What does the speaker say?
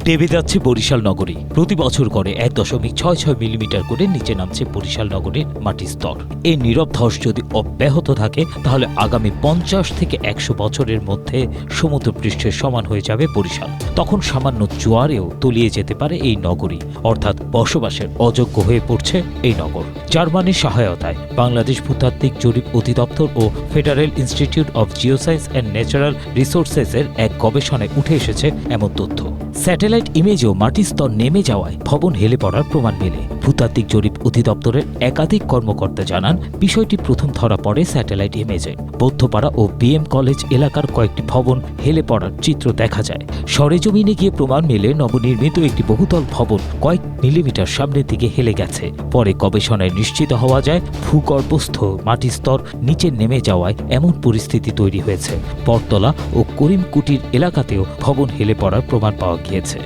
দেবে যাচ্ছে বরিশাল নগরী। প্রতি বছর করে 1.66 মিলিমিটার করে নিচে নামছে বরিশাল নগরীর মাটির স্তর। এই নীরব ধস যদি অব্যাহত থাকে তাহলে আগামী 50 থেকে 100 বছরের মধ্যে সমুদ্রপৃষ্ঠের সমান হয়ে যাবে বরিশাল। তখন সামান্য জোয়ারেও তলিয়ে যেতে পারে এই নগরী, অর্থাৎ বসবাসের অযোগ্য হয়ে পড়ছে এই নগর। জার্মানির সহায়তায় বাংলাদেশ ভূতাত্ত্বিক জরিপ অধিদপ্তর ও federal institute of geoscience and natural রিসোর্সেসের এক গবেষণায় উঠে এসেছে এমন তথ্য। স্যাটেলাইট ইমেজেও মাটির স্তর নেমে যাওয়ায় ভবন হেলে পড়ার প্রমাণ মেলে। ভূতাত্ত্বিক জরিপ অধিদপ্তরের একাধিক কর্মকর্তা জানান, বিষয়টি প্রথম ধরা পড়ে স্যাটেলাইট ইমেজে। বৌদ্ধপাড়া ও বিএম কলেজ এলাকার কয়েকটি ভবন হেলে পড়ার চিত্র দেখা যায়। সরেজমিনে গিয়ে প্রমাণ মেলে নবনির্মিত একটি বহুতল ভবন কয়েক মিলিমিটার সামনের দিকে হেলে গেছে। পরে গবেষণায় নিশ্চিত হওয়া যায় ভূগর্ভস্থ মাটির স্তর নিচে নেমে যাওয়ায় এমন পরিস্থিতি তৈরি হয়েছে। বটতলা ও করিমকুটির এলাকাতেও ভবন হেলে পড়ার প্রমাণ পাওয়া গিয়েছে।